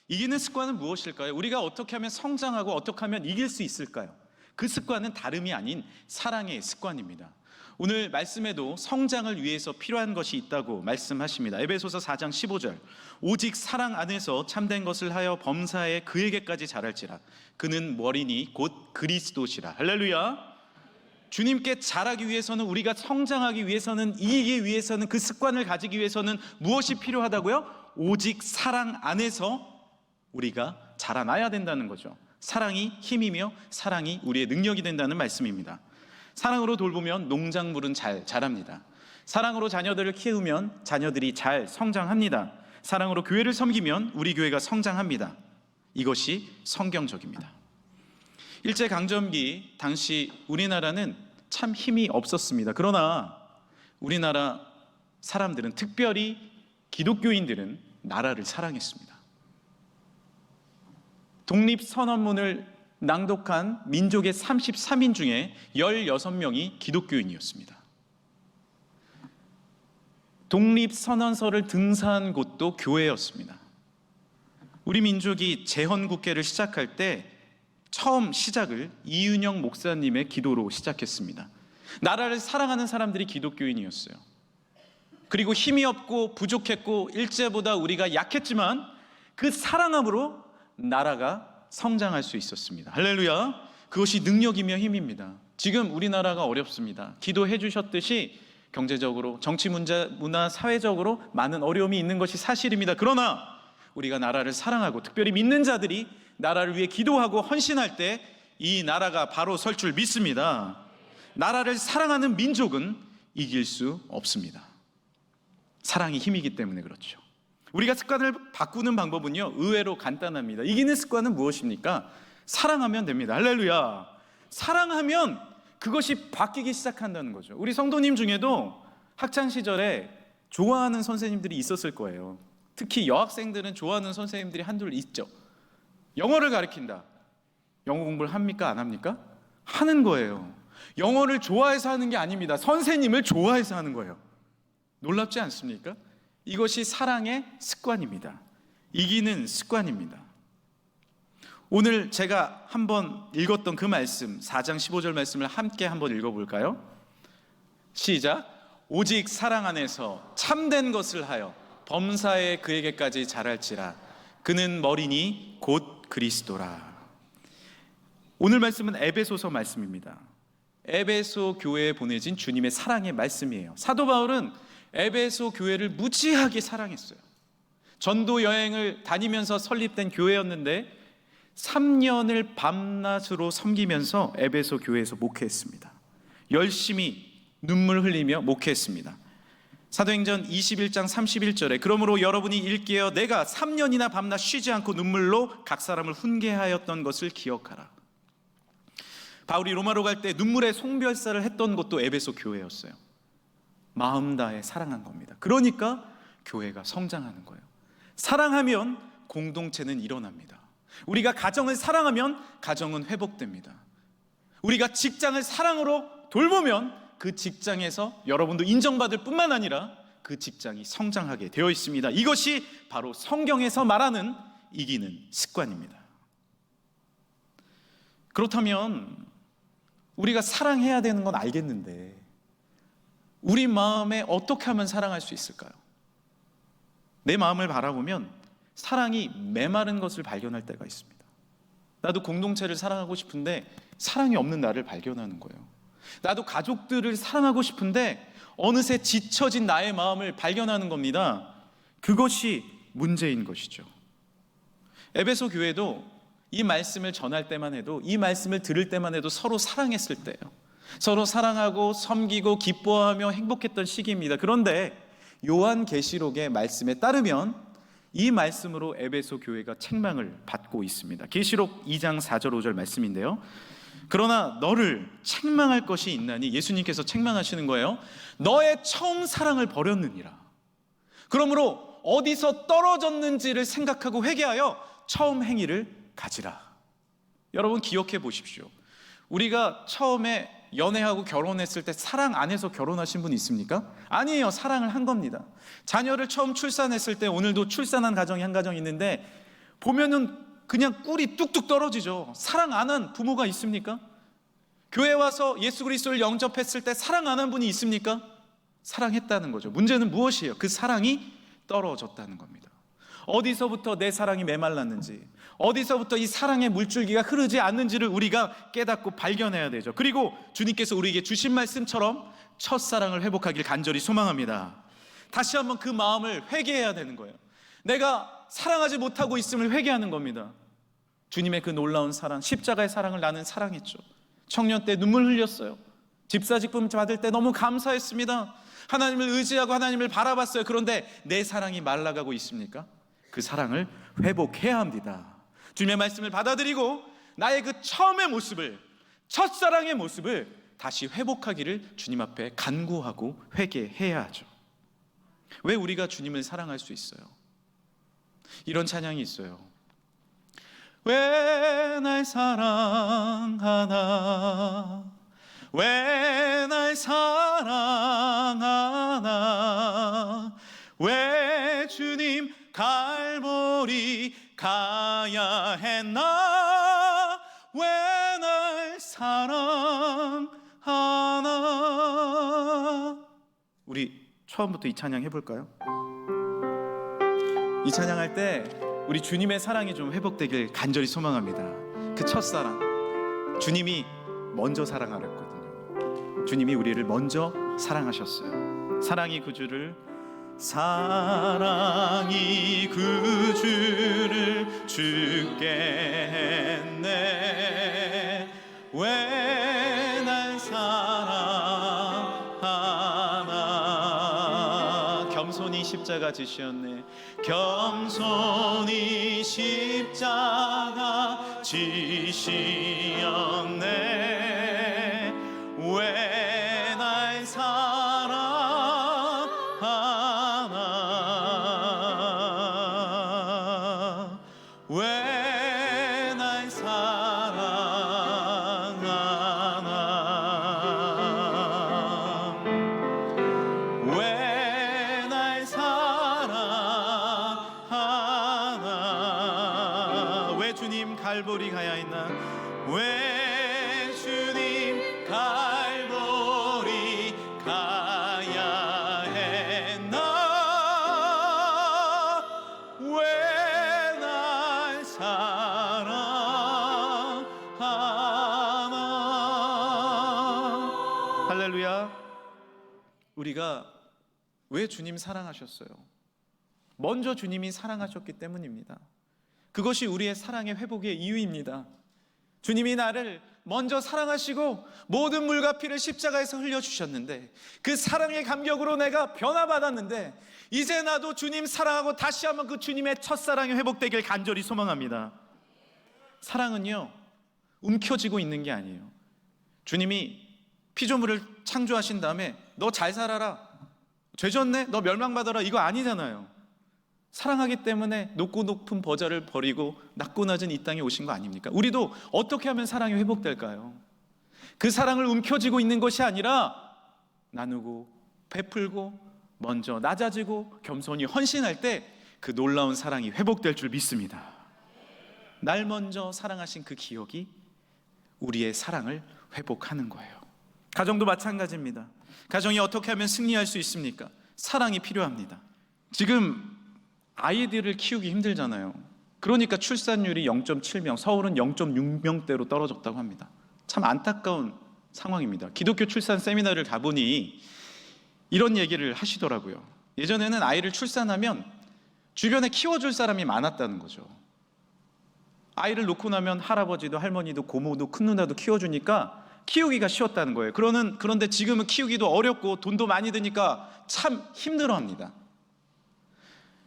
이기는 습관은 무엇일까요? 우리가 어떻게 하면 성장하고 어떻게 하면 이길 수 있을까요? 그 습관은 다름이 아닌 사랑의 습관입니다. 오늘 말씀에도 성장을 위해서 필요한 것이 있다고 말씀하십니다. 에베소서 4장 15절, 오직 사랑 안에서 참된 것을 하여 범사에 그에게까지 자랄지라. 그는 머리니 곧 그리스도시라. 할렐루야. 주님께 자라기 위해서는, 우리가 성장하기 위해서는, 이기기 위해서는, 그 습관을 가지기 위해서는 무엇이 필요하다고요? 오직 사랑 안에서 우리가 자라나야 된다는 거죠. 사랑이 힘이며 사랑이 우리의 능력이 된다는 말씀입니다. 사랑으로 돌보면 농작물은 잘 자랍니다. 사랑으로 자녀들을 키우면 자녀들이 잘 성장합니다. 사랑으로 교회를 섬기면 우리 교회가 성장합니다. 이것이 성경적입니다. 일제강점기 당시 우리나라는 참 힘이 없었습니다. 그러나 우리나라 사람들은, 특별히 기독교인들은 나라를 사랑했습니다. 독립선언문을 낭독한 민족의 33인 중에 16명이 기독교인이었습니다. 독립선언서를 등사한 곳도 교회였습니다. 우리 민족이 재헌국회를 시작할 때 처음 시작을 이윤영 목사님의 기도로 시작했습니다. 나라를 사랑하는 사람들이 기독교인이었어요. 그리고 힘이 없고 부족했고 일제보다 우리가 약했지만 그 사랑함으로 나라가 성장할 수 있었습니다. 할렐루야. 그것이 능력이며 힘입니다. 지금 우리나라가 어렵습니다. 기도해 주셨듯이 경제적으로, 정치 문화, 사회적으로 많은 어려움이 있는 것이 사실입니다. 그러나 우리가 나라를 사랑하고, 특별히 믿는 자들이 나라를 위해 기도하고 헌신할 때 이 나라가 바로 설 줄 믿습니다. 나라를 사랑하는 민족은 이길 수 없습니다. 사랑이 힘이기 때문에 그렇죠. 우리가 습관을 바꾸는 방법은요, 의외로 간단합니다. 이기는 습관은 무엇입니까? 사랑하면 됩니다. 할렐루야. 사랑하면 그것이 바뀌기 시작한다는 거죠. 우리 성도님 중에도 학창시절에 좋아하는 선생님들이 있었을 거예요. 특히 여학생들은 좋아하는 선생님들이 한둘 있죠. 영어를 가르친다. 영어 공부를 합니까? 안 합니까? 하는 거예요. 영어를 좋아해서 하는 게 아닙니다. 선생님을 좋아해서 하는 거예요. 놀랍지 않습니까? 이것이 사랑의 습관입니다. 이기는 습관입니다. 오늘 제가 한번 읽었던 그 말씀, 4장 15절 말씀을 함께 한번 읽어볼까요? 시작. 오직 사랑 안에서 참된 것을 하여 범사에 그에게까지 자랄지라. 그는 머리니 곧 그리스도라. 오늘 말씀은 에베소서 말씀입니다. 에베소 교회에 보내진 주님의 사랑의 말씀이에요. 사도 바울은 에베소 교회를 무지하게 사랑했어요. 전도 여행을 다니면서 설립된 교회였는데 3년을 밤낮으로 섬기면서 에베소 교회에서 목회했습니다. 열심히 눈물 흘리며 목회했습니다. 사도행전 21장 31절에 그러므로 여러분이 일깨어 내가 3년이나 밤낮 쉬지 않고 눈물로 각 사람을 훈계하였던 것을 기억하라. 바울이 로마로 갈 때 눈물의 송별사를 했던 곳도 에베소 교회였어요. 마음 다해 사랑한 겁니다. 그러니까 교회가 성장하는 거예요. 사랑하면 공동체는 일어납니다. 우리가 가정을 사랑하면 가정은 회복됩니다. 우리가 직장을 사랑으로 돌보면 그 직장에서 여러분도 인정받을 뿐만 아니라 그 직장이 성장하게 되어 있습니다. 이것이 바로 성경에서 말하는 이기는 습관입니다. 그렇다면 우리가 사랑해야 되는 건 알겠는데 우리 마음에 어떻게 하면 사랑할 수 있을까요? 내 마음을 바라보면 사랑이 메마른 것을 발견할 때가 있습니다. 나도 공동체를 사랑하고 싶은데 사랑이 없는 나를 발견하는 거예요. 나도 가족들을 사랑하고 싶은데 어느새 지쳐진 나의 마음을 발견하는 겁니다. 그것이 문제인 것이죠. 에베소 교회도 이 말씀을 전할 때만 해도, 이 말씀을 들을 때만 해도 서로 사랑했을 때예요. 서로 사랑하고 섬기고 기뻐하며 행복했던 시기입니다. 그런데 요한계시록의 말씀에 따르면 이 말씀으로 에베소 교회가 책망을 받고 있습니다. 계시록 2장 4절 5절 말씀인데요, 그러나 너를 책망할 것이 있나니, 예수님께서 책망하시는 거예요. 너의 처음 사랑을 버렸느니라. 그러므로 어디서 떨어졌는지를 생각하고 회개하여 처음 행위를 가지라. 여러분 기억해 보십시오. 우리가 처음에 연애하고 결혼했을 때 사랑 안 해서 결혼하신 분 있습니까? 아니에요. 사랑을 한 겁니다. 자녀를 처음 출산했을 때, 오늘도 출산한 가정이 한 가정 있는데 보면은 그냥 꿀이 뚝뚝 떨어지죠. 사랑 안 한 부모가 있습니까? 교회 와서 예수 그리스도를 영접했을 때 사랑 안 한 분이 있습니까? 사랑했다는 거죠. 문제는 무엇이에요? 그 사랑이 떨어졌다는 겁니다. 어디서부터 내 사랑이 메말랐는지, 어디서부터 이 사랑의 물줄기가 흐르지 않는지를 우리가 깨닫고 발견해야 되죠. 그리고 주님께서 우리에게 주신 말씀처럼 첫사랑을 회복하길 간절히 소망합니다. 다시 한번 그 마음을 회개해야 되는 거예요. 내가 사랑하지 못하고 있음을 회개하는 겁니다. 주님의 그 놀라운 사랑, 십자가의 사랑을 나는 사랑했죠. 청년 때 눈물 흘렸어요. 집사직분 받을 때 너무 감사했습니다. 하나님을 의지하고 하나님을 바라봤어요. 그런데 내 사랑이 말라가고 있습니까? 그 사랑을 회복해야 합니다. 주님의 말씀을 받아들이고 나의 그 처음의 모습을, 첫사랑의 모습을 다시 회복하기를 주님 앞에 간구하고 회개해야 하죠. 왜 우리가 주님을 사랑할 수 있어요? 이런 찬양이 있어요. 왜 날 사랑하나, 왜 날 사랑하나, 왜 주님 갈보리 가야 했나, 왜 날 사랑하나. 우리 처음부터 이 찬양 해볼까요? 이 찬양할 때 우리 주님의 사랑이 좀 회복되길 간절히 소망합니다. 그 첫사랑, 주님이 먼저 사랑하랬거든요. 주님이 우리를 먼저 사랑하셨어요. 사랑이 구주를 죽게 했네. 왜 날 사랑하나. 겸손히 십자가 지셨네. 겸손히 십자가 지시었네. 왜 날 사랑하나, 왜 날 사랑하나, 왜 날 사랑하나. 왜 주님 갈보리 가야 했나, 왜 주님 갈보리 가야 했나, 왜 날 사랑하나. 할렐루야. 우리가 왜 주님 사랑하셨어요? 먼저 주님이 사랑하셨기 때문입니다. 그것이 우리의 사랑의 회복의 이유입니다. 주님이 나를 먼저 사랑하시고 모든 물과 피를 십자가에서 흘려주셨는데, 그 사랑의 감격으로 내가 변화받았는데, 이제 나도 주님 사랑하고 다시 한번 그 주님의 첫사랑이 회복되길 간절히 소망합니다. 사랑은요, 움켜쥐고 있는 게 아니에요. 주님이 피조물을 창조하신 다음에 너 잘 살아라, 죄 졌네, 너 멸망받아라, 이거 아니잖아요. 사랑하기 때문에 높고 높은 보좌를 버리고 낮고 낮은 이 땅에 오신 거 아닙니까? 우리도 어떻게 하면 사랑이 회복될까요? 그 사랑을 움켜쥐고 있는 것이 아니라 나누고 베풀고 먼저 낮아지고 겸손히 헌신할 때 그 놀라운 사랑이 회복될 줄 믿습니다. 날 먼저 사랑하신 그 기억이 우리의 사랑을 회복하는 거예요. 가정도 마찬가지입니다. 가정이 어떻게 하면 승리할 수 있습니까? 사랑이 필요합니다. 지금 아이들을 키우기 힘들잖아요. 그러니까 출산율이 0.7명, 서울은 0.6명대로 떨어졌다고 합니다. 참 안타까운 상황입니다. 기독교 출산 세미나를 가보니 이런 얘기를 하시더라고요. 예전에는 아이를 출산하면 주변에 키워줄 사람이 많았다는 거죠. 아이를 놓고 나면 할아버지도 할머니도 고모도 큰 누나도 키워주니까 키우기가 쉬웠다는 거예요. 그런데 지금은 키우기도 어렵고 돈도 많이 드니까 참 힘들어합니다.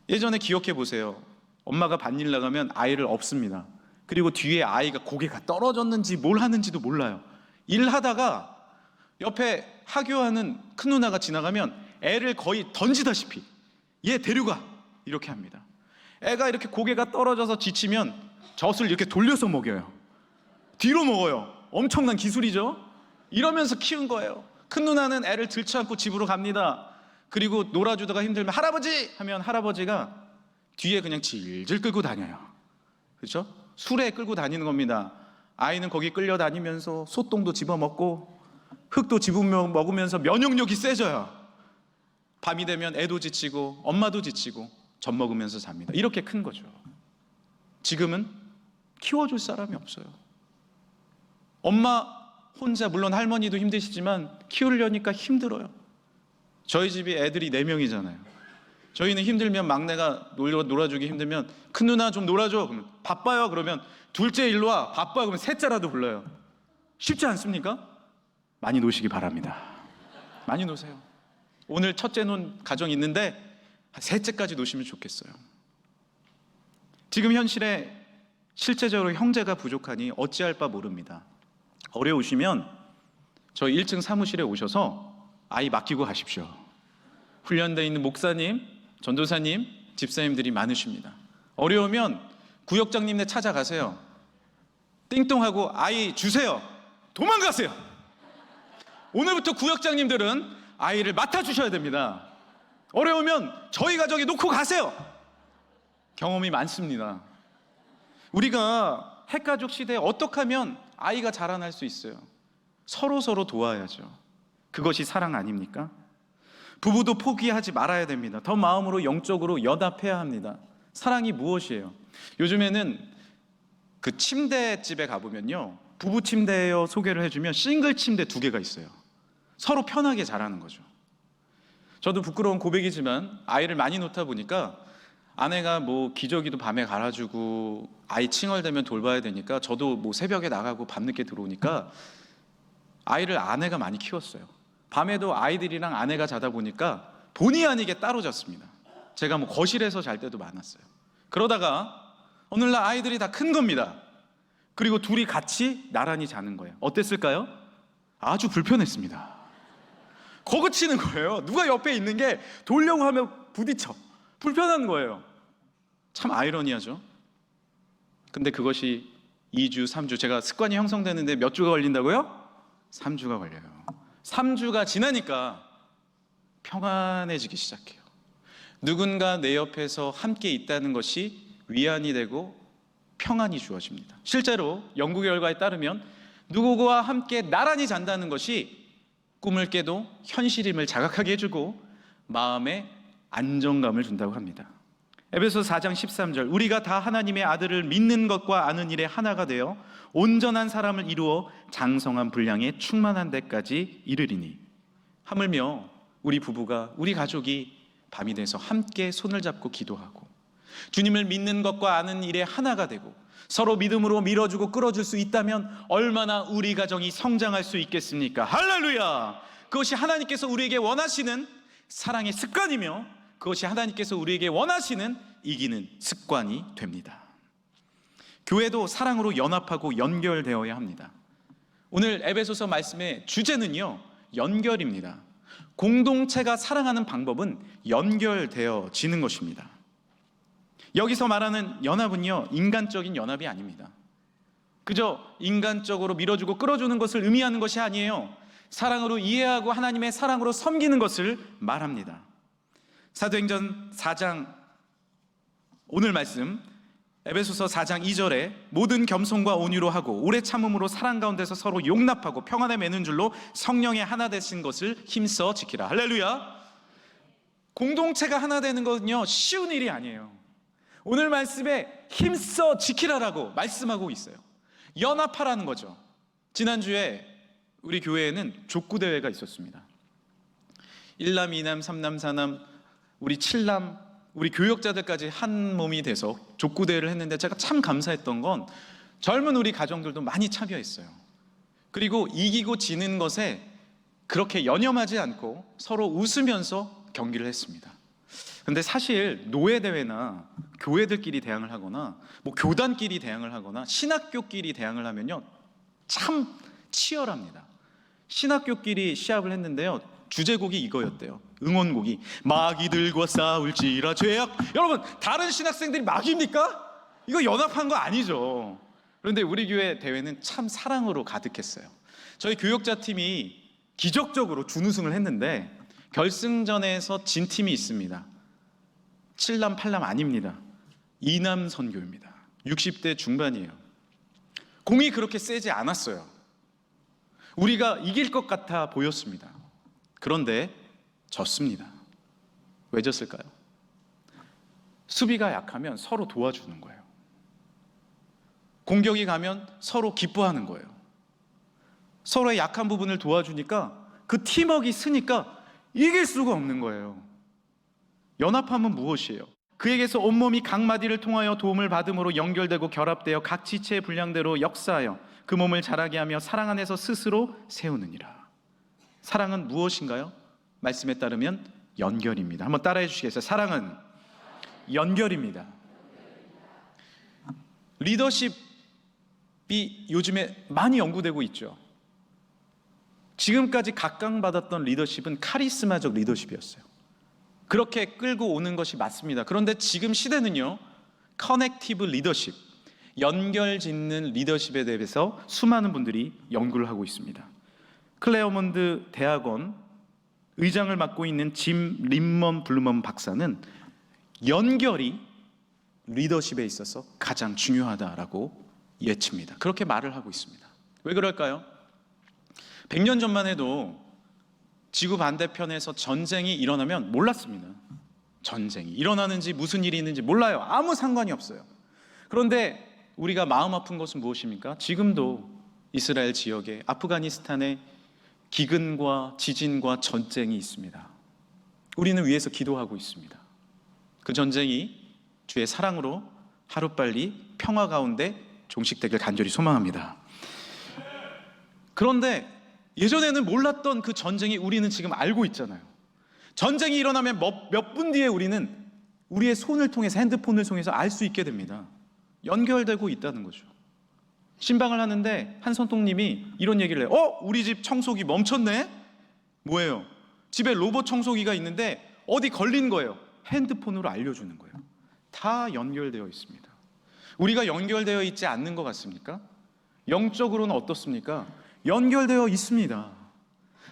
예전에 기억해 보세요. 엄마가 밭일 나가면 아이를 업습니다. 그리고 뒤에 아이가 고개가 떨어졌는지 뭘 하는지도 몰라요. 일하다가 옆에 하교하는 큰 누나가 지나가면 애를 거의 던지다시피 얘 데려가 이렇게 합니다. 애가 이렇게 고개가 떨어져서 지치면 젖을 이렇게 돌려서 먹여요. 뒤로 먹어요. 엄청난 기술이죠. 이러면서 키운 거예요. 큰 누나는 애를 들쳐안고 집으로 갑니다. 그리고 놀아주다가 힘들면 할아버지! 하면 할아버지가 뒤에 그냥 질질 끌고 다녀요. 그렇죠? 술에 끌고 다니는 겁니다. 아이는 거기 끌려다니면서 소똥도 집어먹고 흙도 집어먹으면서 면역력이 세져요. 밤이 되면 애도 지치고 엄마도 지치고 젖 먹으면서 잡니다. 이렇게 큰 거죠. 지금은 키워줄 사람이 없어요. 엄마 혼자, 물론 할머니도 힘드시지만 키우려니까 힘들어요. 저희 집이 애들이 4명이잖아요. 저희는 힘들면 막내가 놀아주기 힘들면 큰 누나 좀 놀아줘. 그러면 바빠요. 그러면 둘째 일로 와. 바빠. 그러면 셋째라도 불러요. 쉽지 않습니까? 많이 노시기 바랍니다. 많이 노세요. 오늘 첫째 논 가정 있는데 셋째까지 노시면 좋겠어요. 지금 현실에 실제적으로 형제가 부족하니 어찌할 바 모릅니다. 어려우시면 저희 1층 사무실에 오셔서 아이 맡기고 가십시오. 훈련되어 있는 목사님, 전도사님, 집사님들이 많으십니다. 어려우면 구역장님네 찾아가세요. 띵동하고 아이 주세요. 도망가세요. 오늘부터 구역장님들은 아이를 맡아주셔야 됩니다. 어려우면 저희 가정에 놓고 가세요. 경험이 많습니다. 우리가 핵가족 시대에 어떻게 하면 아이가 자라날 수 있어요? 서로 도와야죠. 그것이 사랑 아닙니까? 부부도 포기하지 말아야 됩니다. 더 마음으로 영적으로 연합해야 합니다. 사랑이 무엇이에요? 요즘에는 그 침대집에 가보면요, 부부 침대예요 소개를 해주면 싱글 침대 2개가 있어요. 서로 편하게 자라는 거죠. 저도 부끄러운 고백이지만 아이를 많이 놓다 보니까 아내가 뭐 기저귀도 밤에 갈아주고 아이 칭얼대면 돌봐야 되니까 저도 뭐 새벽에 나가고 밤늦게 들어오니까 아이를 아내가 많이 키웠어요. 밤에도 아이들이랑 아내가 자다 보니까 본의 아니게 따로 잤습니다. 제가 뭐 거실에서 잘 때도 많았어요. 그러다가 어느 날 아이들이 다 큰 겁니다. 그리고 둘이 같이 나란히 자는 거예요. 어땠을까요? 아주 불편했습니다. 거그치는 거예요. 누가 옆에 있는 게 돌려고 하면 부딪혀. 불편한 거예요. 참 아이러니하죠. 근데 그것이 2주, 3주, 제가 습관이 형성되는데 몇 주가 걸린다고요? 3주가 걸려요. 3주가 지나니까 평안해지기 시작해요. 누군가 내 옆에서 함께 있다는 것이 위안이 되고 평안이 주어집니다. 실제로 연구 결과에 따르면 누구와 함께 나란히 잔다는 것이 꿈을 깨도 현실임을 자각하게 해주고 마음에 안정감을 준다고 합니다. 에베소서 4장 13절, 우리가 다 하나님의 아들을 믿는 것과 아는 일에 하나가 되어 온전한 사람을 이루어 장성한 분량에 충만한 데까지 이르리니. 하물며 우리 부부가, 우리 가족이 밤이 돼서 함께 손을 잡고 기도하고 주님을 믿는 것과 아는 일에 하나가 되고 서로 믿음으로 밀어주고 끌어줄 수 있다면 얼마나 우리 가정이 성장할 수 있겠습니까? 할렐루야! 그것이 하나님께서 우리에게 원하시는 사랑의 습관이며 그것이 하나님께서 우리에게 원하시는 이기는 습관이 됩니다. 교회도 사랑으로 연합하고 연결되어야 합니다. 오늘 에베소서 말씀의 주제는요, 연결입니다. 공동체가 사랑하는 방법은 연결되어지는 것입니다. 여기서 말하는 연합은요, 인간적인 연합이 아닙니다. 그저 인간적으로 밀어주고 끌어주는 것을 의미하는 것이 아니에요. 사랑으로 이해하고 하나님의 사랑으로 섬기는 것을 말합니다. 사도행전 4장 오늘 말씀 에베소서 4장 2절에 모든 겸손과 온유로 하고 오래 참음으로 사랑 가운데서 서로 용납하고 평안에 매는 줄로 성령의 하나 되신 것을 힘써 지키라. 할렐루야. 공동체가 하나 되는 것은요, 쉬운 일이 아니에요. 오늘 말씀에 힘써 지키라라고 말씀하고 있어요. 연합하라는 거죠. 지난주에 우리 교회에는 족구대회가 있었습니다. 1남, 2남, 3남, 4남, 우리 7남, 우리 교역자들까지 한 몸이 돼서 족구대회를 했는데 제가 참 감사했던 건 젊은 우리 가정들도 많이 참여했어요. 그리고 이기고 지는 것에 그렇게 연연하지 않고 서로 웃으면서 경기를 했습니다. 근데 사실 노예대회나 교회들끼리 대항을 하거나 뭐 교단끼리 대항을 하거나 신학교끼리 대항을 하면요, 참 치열합니다. 신학교끼리 시합을 했는데요, 주제곡이 이거였대요. 응원곡이 마귀들과 싸울지라 죄악. 여러분, 다른 신학생들이 마귀입니까? 이거 연합한 거 아니죠. 그런데 우리 교회 대회는 참 사랑으로 가득했어요. 저희 교역자 팀이 기적적으로 준우승을 했는데 결승전에서 진 팀이 있습니다. 7남 8남 아닙니다. 2남 선교입니다. 60대 중반이에요. 공이 그렇게 세지 않았어요. 우리가 이길 것 같아 보였습니다. 그런데 졌습니다. 왜 졌을까요? 수비가 약하면 서로 도와주는 거예요. 공격이 가면 서로 기뻐하는 거예요. 서로의 약한 부분을 도와주니까 그 팀워크가 쓰니까 이길 수가 없는 거예요. 연합함은 무엇이에요? 그에게서 온몸이 각 마디를 통하여 도움을 받음으로 연결되고 결합되어 각 지체의 분량대로 역사하여 그 몸을 자라게 하며 사랑 안에서 스스로 세우느니라. 사랑은 무엇인가요? 말씀에 따르면 연결입니다. 한번 따라해 주시겠어요? 사랑은 연결입니다. 리더십이 요즘에 많이 연구되고 있죠. 지금까지 각광받았던 리더십은 카리스마적 리더십이었어요. 그렇게 끌고 오는 것이 맞습니다. 그런데 지금 시대는요, 커넥티브 리더십, 연결 짓는 리더십에 대해서 수많은 분들이 연구를 하고 있습니다. 클레어몬드 대학원 의장을 맡고 있는 짐 림먼 블루먼 박사는 연결이 리더십에 있어서 가장 중요하다라고 예칩니다. 그렇게 말을 하고 있습니다. 왜 그럴까요? 100년 전만 해도 지구 반대편에서 전쟁이 일어나면 몰랐습니다. 전쟁이 일어나는지 무슨 일이 있는지 몰라요. 아무 상관이 없어요. 그런데 우리가 마음 아픈 것은 무엇입니까? 지금도 이스라엘 지역에, 아프가니스탄에 기근과 지진과 전쟁이 있습니다. 우리는 위에서 기도하고 있습니다. 그 전쟁이 주의 사랑으로 하루빨리 평화 가운데 종식되길 간절히 소망합니다. 그런데 예전에는 몰랐던 그 전쟁이 우리는 지금 알고 있잖아요. 전쟁이 일어나면 몇 분 뒤에 우리는 우리의 손을 통해서, 핸드폰을 통해서 알 수 있게 됩니다. 연결되고 있다는 거죠. 신방을 하는데 한 선통님이 이런 얘기를 해요. 우리 집 청소기 멈췄네? 뭐예요? 집에 로봇 청소기가 있는데 어디 걸린 거예요. 핸드폰으로 알려주는 거예요. 다 연결되어 있습니다. 우리가 연결되어 있지 않는 것 같습니까? 영적으로는 어떻습니까? 연결되어 있습니다.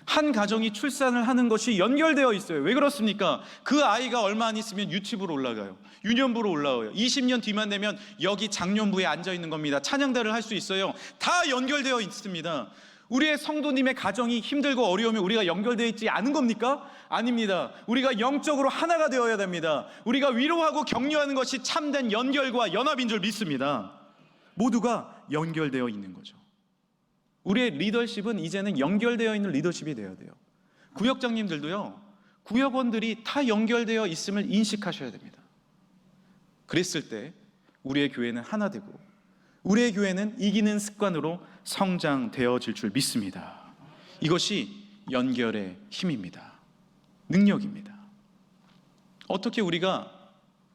한 가정이 출산을 하는 것이 연결되어 있어요. 왜 그렇습니까? 그 아이가 얼마 안 있으면 유치부로 올라가요. 유년부로 올라와요. 20년 뒤만 되면 여기 장년부에 앉아 있는 겁니다. 찬양대를 할 수 있어요. 다 연결되어 있습니다. 우리의 성도님의 가정이 힘들고 어려우면 우리가 연결되어 있지 않은 겁니까? 아닙니다. 우리가 영적으로 하나가 되어야 됩니다. 우리가 위로하고 격려하는 것이 참된 연결과 연합인 줄 믿습니다. 모두가 연결되어 있는 거죠. 우리의 리더십은 이제는 연결되어 있는 리더십이 되어야 돼요. 구역장님들도요, 구역원들이 다 연결되어 있음을 인식하셔야 됩니다. 그랬을 때 우리의 교회는 하나 되고 우리의 교회는 이기는 습관으로 성장되어질 줄 믿습니다. 이것이 연결의 힘입니다. 능력입니다. 어떻게 우리가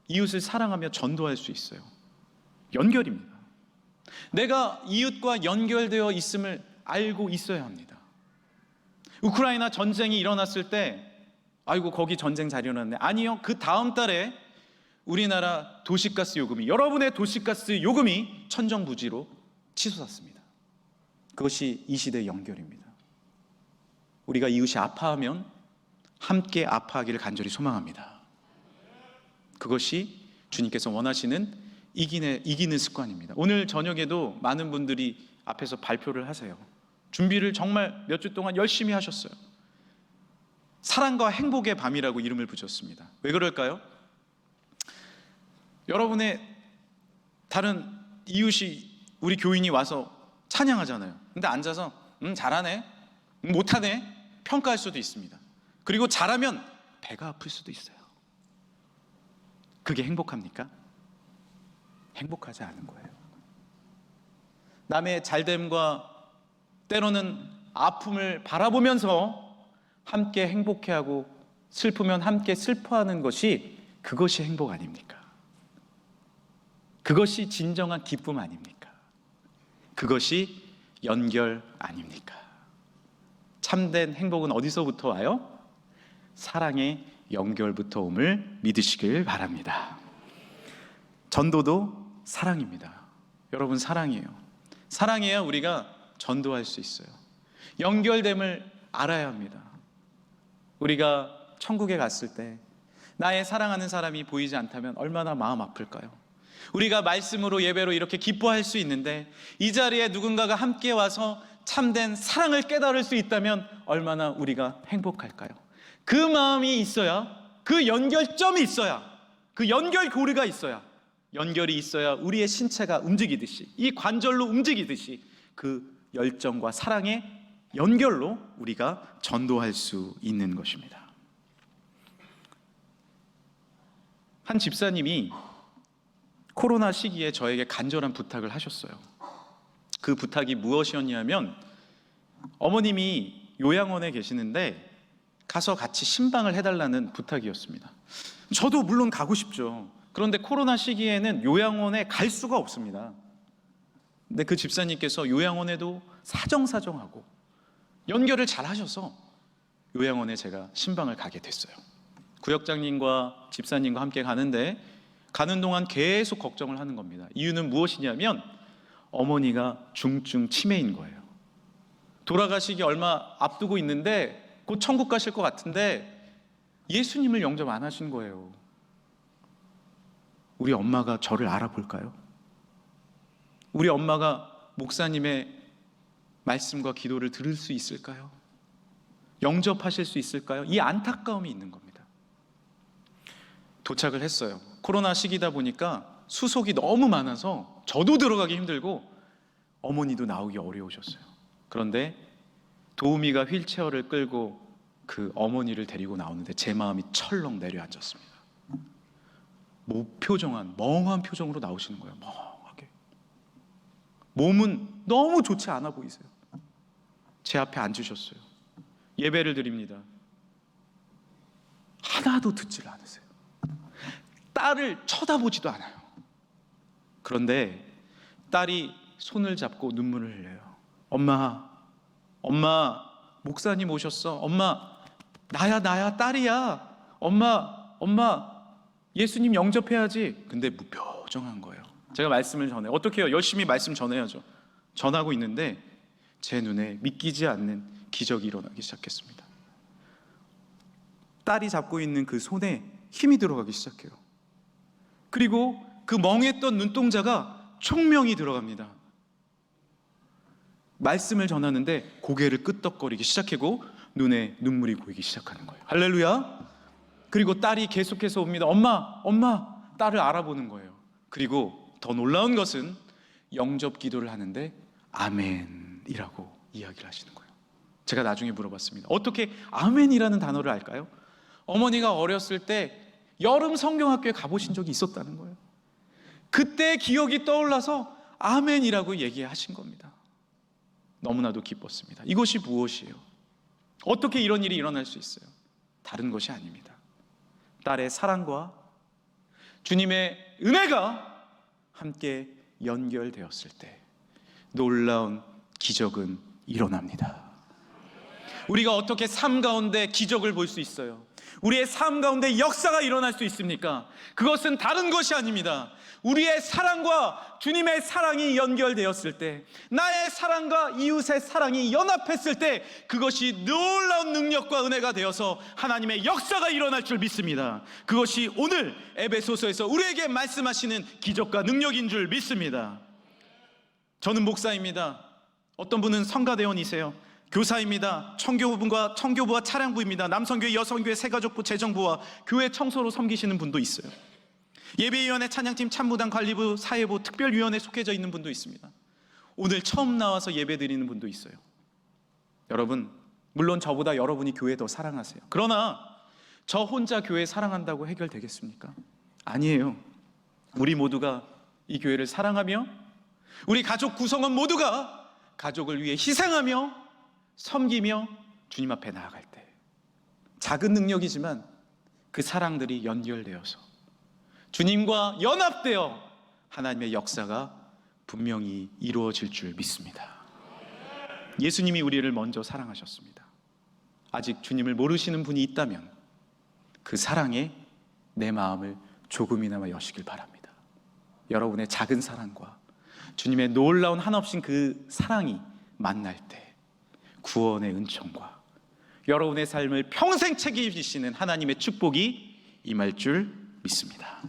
이웃을 사랑하며 전도할 수 있어요? 연결입니다. 내가 이웃과 연결되어 있음을 알고 있어야 합니다. 우크라이나 전쟁이 일어났을 때 아이고 거기 전쟁 잘 일어났네. 아니요, 그 다음 달에 우리나라 도시가스 요금이, 여러분의 도시가스 요금이 천정부지로 치솟았습니다. 그것이 이 시대의 연결입니다. 우리가 이웃이 아파하면 함께 아파하기를 간절히 소망합니다. 그것이 주님께서 원하시는 이기는 습관입니다. 오늘 저녁에도 많은 분들이 앞에서 발표를 하세요. 준비를 정말 몇 주 동안 열심히 하셨어요. 사랑과 행복의 밤이라고 이름을 붙였습니다. 왜 그럴까요? 여러분의 다른 이웃이, 우리 교인이 와서 찬양하잖아요. 근데 앉아서 잘하네, 못하네 평가할 수도 있습니다. 그리고 잘하면 배가 아플 수도 있어요. 그게 행복합니까? 행복하지 않은 거예요. 남의 잘됨과 때로는 아픔을 바라보면서 함께 행복해하고 슬프면 함께 슬퍼하는 것이, 그것이 행복 아닙니까? 그것이 진정한 기쁨 아닙니까? 그것이 연결 아닙니까? 참된 행복은 어디서부터 와요? 사랑의 연결부터 옴을 믿으시길 바랍니다. 전도도 사랑입니다. 여러분, 사랑이에요. 사랑해야 우리가 전도할 수 있어요. 연결됨을 알아야 합니다. 우리가 천국에 갔을 때 나의 사랑하는 사람이 보이지 않다면 얼마나 마음 아플까요? 우리가 말씀으로 예배로 이렇게 기뻐할 수 있는데 이 자리에 누군가가 함께 와서 참된 사랑을 깨달을 수 있다면 얼마나 우리가 행복할까요? 그 마음이 있어야, 그 연결점이 있어야, 그 연결고리가 있어야, 연결이 있어야 우리의 신체가 움직이듯이, 이 관절로 움직이듯이 그 열정과 사랑의 연결로 우리가 전도할 수 있는 것입니다. 한 집사님이 코로나 시기에 저에게 간절한 부탁을 하셨어요. 그 부탁이 무엇이었냐면 어머님이 요양원에 계시는데 가서 같이 신방을 해달라는 부탁이었습니다. 저도 물론 가고 싶죠. 그런데 코로나 시기에는 요양원에 갈 수가 없습니다. 근데 그 집사님께서 요양원에도 사정사정하고 연결을 잘 하셔서 요양원에 제가 신방을 가게 됐어요. 구역장님과 집사님과 함께 가는데 가는 동안 계속 걱정을 하는 겁니다. 이유는 무엇이냐면 어머니가 중증 치매인 거예요. 돌아가시기 얼마 앞두고 있는데 곧 천국 가실 것 같은데 예수님을 영접 안 하신 거예요. 우리 엄마가 저를 알아볼까요? 우리 엄마가 목사님의 말씀과 기도를 들을 수 있을까요? 영접하실 수 있을까요? 이 안타까움이 있는 겁니다. 도착을 했어요. 코로나 시기다 보니까 수속이 너무 많아서 저도 들어가기 힘들고 어머니도 나오기 어려우셨어요. 그런데 도우미가 휠체어를 끌고 그 어머니를 데리고 나오는데 제 마음이 철렁 내려앉았습니다. 무표정한 멍한 표정으로 나오시는 거예요. 멍하게. 몸은 너무 좋지 않아 보이세요. 제 앞에 앉으셨어요. 예배를 드립니다. 하나도 듣질 않으세요. 딸을 쳐다보지도 않아요. 그런데 딸이 손을 잡고 눈물을 흘려요. 엄마, 목사님 오셨어. 엄마, 나야, 딸이야. 엄마, 예수님 영접해야지. 근데 무표정한 거예요. 제가 말씀을 전해요. 어떻게 해요? 열심히 말씀 전해야죠. 전하고 있는데 제 눈에 믿기지 않는 기적이 일어나기 시작했습니다. 딸이 잡고 있는 그 손에 힘이 들어가기 시작해요. 그리고 그 멍했던 눈동자가 총명이 들어갑니다. 말씀을 전하는데 고개를 끄덕거리기 시작하고 눈에 눈물이 고이기 시작하는 거예요. 할렐루야. 그리고 딸이 계속해서 옵니다. 엄마, 딸을 알아보는 거예요. 그리고 더 놀라운 것은 영접 기도를 하는데 아멘이라고 이야기를 하시는 거예요. 제가 나중에 물어봤습니다. 어떻게 아멘이라는 단어를 알까요? 어머니가 어렸을 때 여름 성경학교에 가보신 적이 있었다는 거예요. 그때 기억이 떠올라서 아멘이라고 얘기하신 겁니다. 너무나도 기뻤습니다. 이것이 무엇이에요? 어떻게 이런 일이 일어날 수 있어요? 다른 것이 아닙니다. 딸의 사랑과 주님의 은혜가 함께 연결되었을 때 놀라운 기적은 일어납니다. 우리가 어떻게 삶 가운데 기적을 볼 수 있어요? 우리의 삶 가운데 역사가 일어날 수 있습니까? 그것은 다른 것이 아닙니다. 우리의 사랑과 주님의 사랑이 연결되었을 때, 나의 사랑과 이웃의 사랑이 연합했을 때 그것이 놀라운 능력과 은혜가 되어서 하나님의 역사가 일어날 줄 믿습니다. 그것이 오늘 에베소서에서 우리에게 말씀하시는 기적과 능력인 줄 믿습니다. 저는 목사입니다. 어떤 분은 성가대원이세요. 교사입니다. 청교부와 차량부입니다. 남성교회, 여성교회, 새가족부, 재정부와 교회 청소로 섬기시는 분도 있어요. 예배위원회, 찬양팀, 참무당, 관리부, 사회부, 특별위원회에 속해져 있는 분도 있습니다. 오늘 처음 나와서 예배 드리는 분도 있어요. 여러분, 물론 저보다 여러분이 교회 더 사랑하세요. 그러나 저 혼자 교회 사랑한다고 해결되겠습니까? 아니에요. 우리 모두가 이 교회를 사랑하며 우리 가족 구성원 모두가 가족을 위해 희생하며 섬기며 주님 앞에 나아갈 때 작은 능력이지만 그 사랑들이 연결되어서 주님과 연합되어 하나님의 역사가 분명히 이루어질 줄 믿습니다. 예수님이 우리를 먼저 사랑하셨습니다. 아직 주님을 모르시는 분이 있다면 그 사랑에 내 마음을 조금이나마 여시길 바랍니다. 여러분의 작은 사랑과 주님의 놀라운 한없인 그 사랑이 만날 때 구원의 은총과 여러분의 삶을 평생 책임지시는 하나님의 축복이 임할 줄 믿습니다.